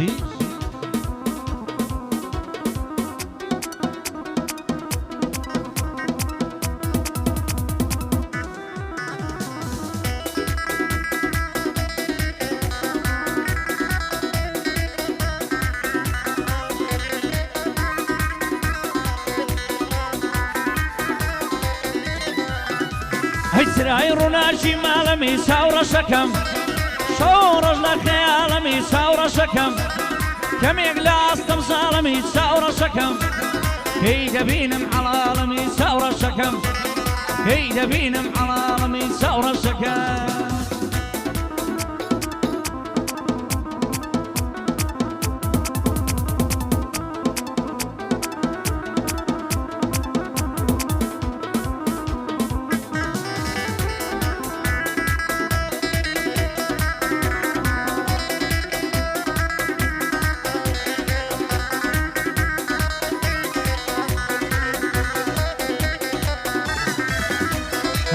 چی؟ هیچرای ڕووناچی ماڵەمی چاوڕەشەکەم شەڕۆژ لە خەیاڵەمی چاوڕەشەکەم کەمێک لە ئاستەم ساڵەمی چاوڕەشەکەم کەی دەبینم عەڵاڵەمی چاوڕەشەکەم کەی دەبینم عەڵاڵەمی چاوڕەشەکەم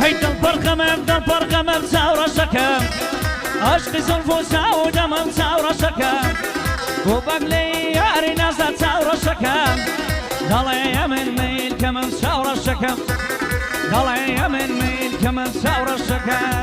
هەی دڵپەڕقەمەم دڵپەڕقەمەم چاوڕەشەکەم عەشقی زولف و چاو دەمەم چاوڕەشەکەم بۆ بەگ لەی یاری نازە چاوڕەشەکەم دەڵێ ئەمن میل کە من چاوڕەشەکەم دەڵێ ئەمن میل کە من چاوڕەشەکەم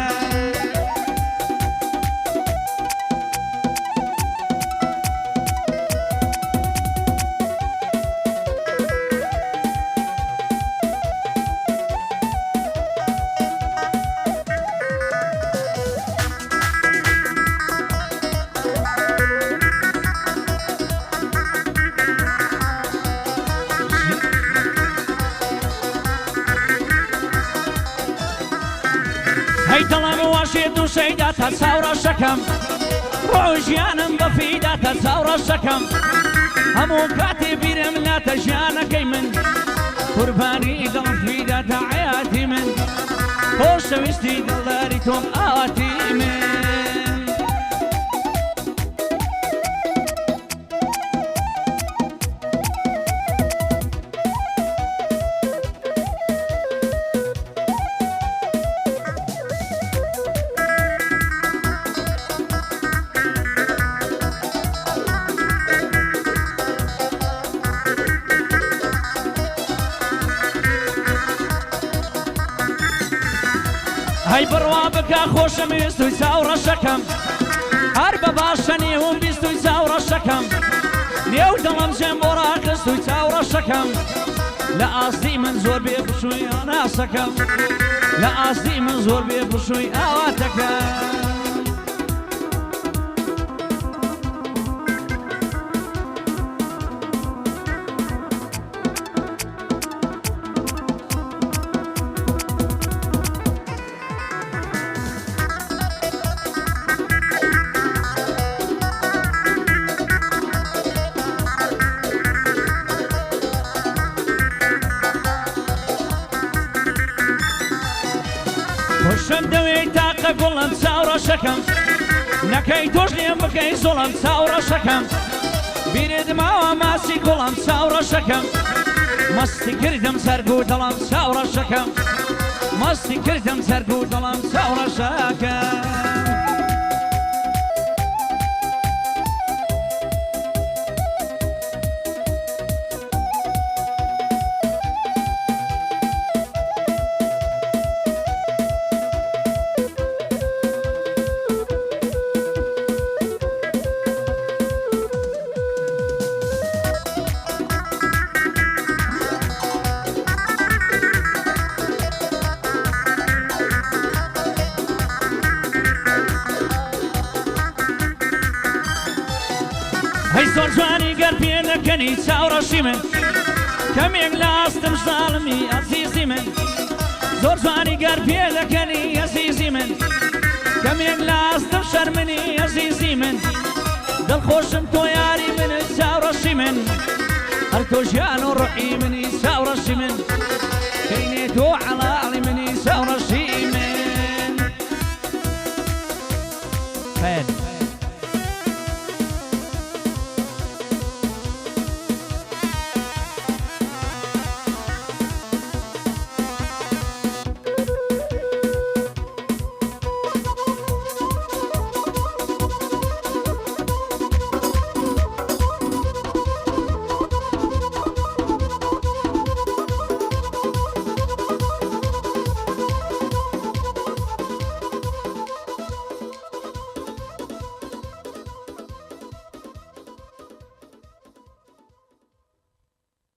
هەی دڵم واشێ دووشەیداتە چاوڕەشەکەم ڕۆژیانم بەفیداتە چاوڕەشەکەم هەموو کاتێ بیرم لاتە ژیانەکەی من قوربانی دڵم فیداتە حەیاتی من خۆشەویستی دڵداری تۆم ئاواتی من هەی بڕوا بکە خۆشم ویستوی چاوڕەشەکەم هەر بە باشە نێوم بیستوی چاوڕەشەکەم نێو دڵم جێم بۆ ڕاکەستوی چاوڕەشەکەم لە ئاستی من زۆر بێ بشووی ئاناسەکەم لە ئاستی من زۆر بێ بشووی ئاواتەکەم خۆشم دەوێی تاقە گوڵم چاوڕەشەکەم نەکەی تۆش لێم بکەی زۆڵم چاوڕەشەکەم بیرت ماوە ماسی گوڵم چاوڕەشەکەم مەستی کردم سەرگو دڵم چاوڕەشەکەم مەستی کردم سەرگو دڵم چاوڕەشەکەم هەی زۆر جوانی گەر پێ دەکەنی چاوڕەشی من کەمێک لە ئاستم ساڵمی ئەزیزی من زۆر جوانی گەر پێ دەکەنی ئەزیزی من کەمێک لە ئاستم شەرمنی ئەزیزی من دڵخۆشم تۆ یاری منت چاوڕەشی من هەر تۆ ژیان و ڕوحی من